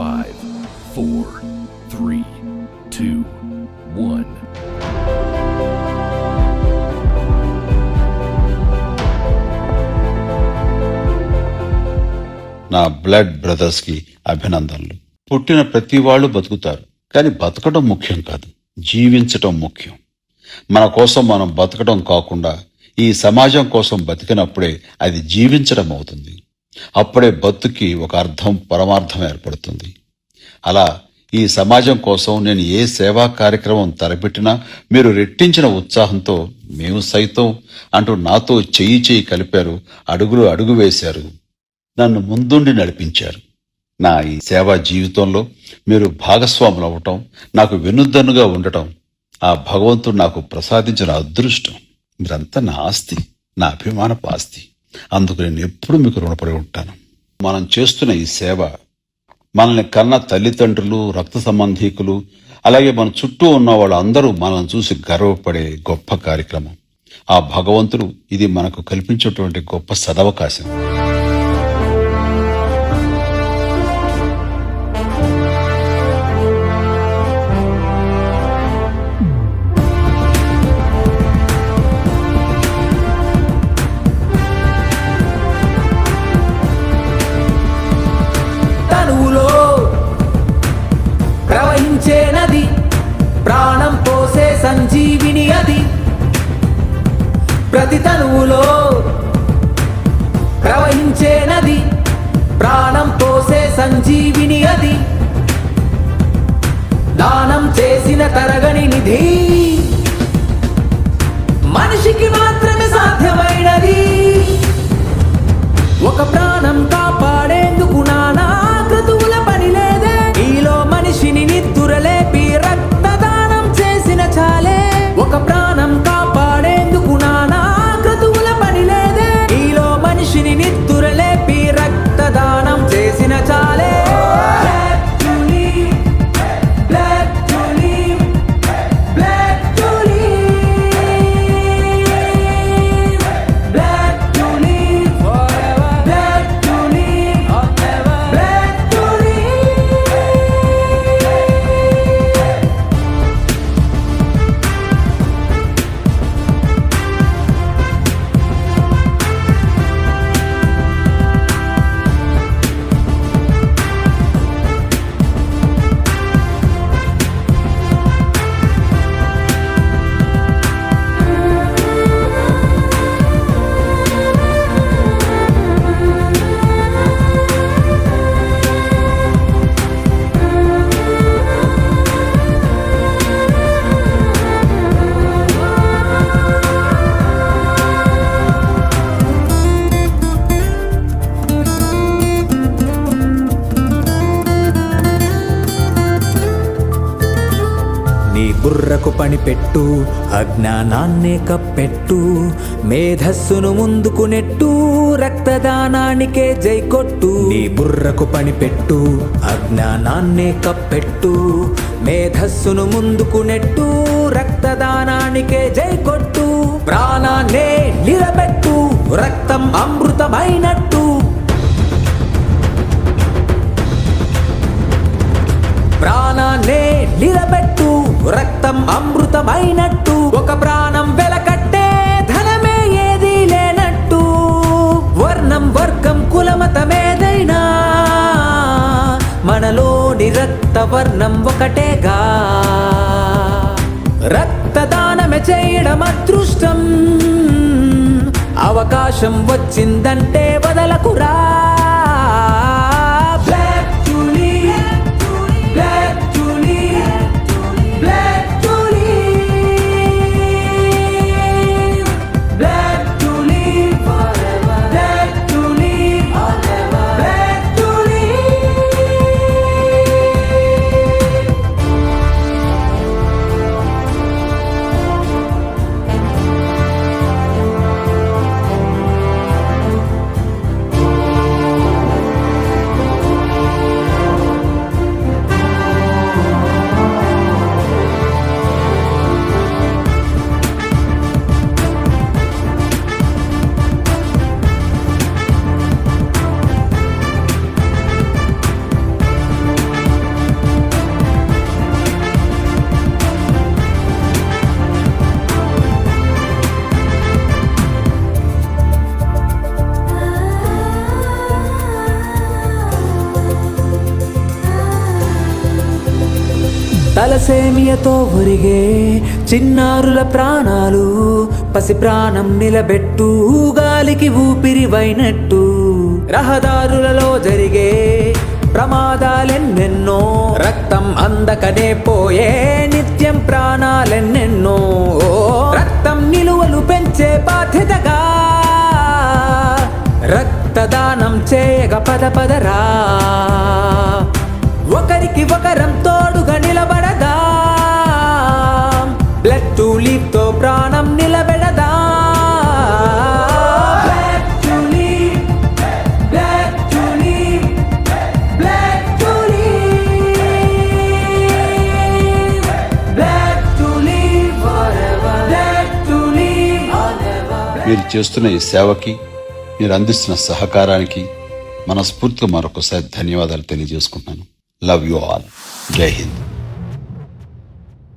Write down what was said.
5, 4, 3, 2, 1. నా blood brothers కి అభినందనలు. పుట్టిన ప్రతి వాళ్ళు బతుకుతారు, కానీ బతకడం ముఖ్యం కాదు, జీవించటం ముఖ్యం. మన కోసం మనం బతకడం కాకుండా ఈ సమాజం కోసం బతికినప్పుడే అది జీవించడం అవుతుంది. అప్పుడే బతుకి ఒక అర్థం, పరమార్థం ఏర్పడుతుంది. అలా ఈ సమాజం కోసం నేను ఏ సేవా కార్యక్రమం తలపెట్టినా మీరు రెట్టించిన ఉత్సాహంతో మేము సైతం అంటూ నాతో చెయ్యి కలిపారు, అడుగులు అడుగు వేశారు, నన్ను ముందుండి నడిపించారు. నా ఈ సేవా జీవితంలో మీరు భాగస్వాములు అవ్వటం, నాకు వెన్నుదన్నుగా ఉండటం ఆ భగవంతుడు నాకు ప్రసాదించిన అదృష్టం. మీరంతా నా ఆస్తి, నా అభిమానపు ఆస్తి. అందుకు నేను ఎప్పుడూ మీకు రుణపడి ఉంటాను. మనం చేస్తున్న ఈ సేవ మనల్ని కన్న తల్లిదండ్రులు, రక్త సంబంధీకులు, అలాగే మన చుట్టూ ఉన్న వాళ్ళందరూ మనల్ని చూసి గర్వపడే గొప్ప కార్యక్రమం. ఆ భగవంతుడు ఇది మనకు కల్పించేటువంటి గొప్ప సదవకాశం. నది ప్రాణం పోసే సంజీవిని అది, ప్రతి తనువులో ప్రవహించే నది ప్రాణం పోసే సంజీవిని అది, దానం చేసిన తరగని నిధి మనిషికి మాత్రమే సాధ్యమైనది. ఒక ప్రాణం కాపాడేందుకు నానా క్రతువుల పని లేదే, ఈలో మనిషిని నిద్దురలేపి రక్తదానం చేసిన చాలే. ఒక ప్రాణం కాపాడేందుకు నానా క్రతువుల పని లేదే, ఈలో మనిషిని నిద్దురలేపి రక్తదానం చేసిన చాలే. బుర్రకు పని పెట్టు, అజ్ఞానాన్నే కప్పెట్టు, మేధస్సును ముందుకు నెట్టు, రక్తదానానికే జై కొట్టు. నీ బుర్రకు పని పెట్టు, అజ్ఞానాన్నే కప్పెట్టు, మేధస్సును ముందుకు నెట్టు, రక్తదానానికే జై కొట్టు. ప్రాణాన్నే నిలబెట్టు, రక్తం అమృతమైనట్టు. ప్రాణాన్నే నిలబెట్టు, రక్తం అమృతమైనట్టు. ఒక ప్రాణం వెలకట్టే ధనమే ఏదీ లేనట్టు. వర్ణం, వర్గం, కులమతమేదైనా మనలోని రక్తవర్ణం ఒకటేగా. రక్తదానమే చేయడం అదృష్టం, అవకాశం వచ్చిందంటే వదలకురా. తలసేమియతో ఒరిగే చిన్నారుల ప్రాణాలు పసి ప్రాణం నిలబెట్టు గాలికి ఊపిరివైనట్టు రహదారులలో జరిగే ప్రమాదాలెన్నెన్నో రక్తం అందకనే పోయే నిత్యం ప్రాణాలెన్నెన్నో రక్తం నిలువలు పెంచే బాధ్యతగా రక్తదానం చేయగ పదరా ఒకరికి ఒకరం తోడుగా నిలబడదా బ్లడ్ టు లీవ్ తో ప్రాణం నిలబెడదా మీరు చేస్తున్న ఈ సేవకి మీరు అందిస్తున్న సహకారానికి మనస్ఫూర్తిగా మరొకసారి ధన్యవాదాలు తెలియజేసుకుంటున్నాను. Love you all. జై హింద్.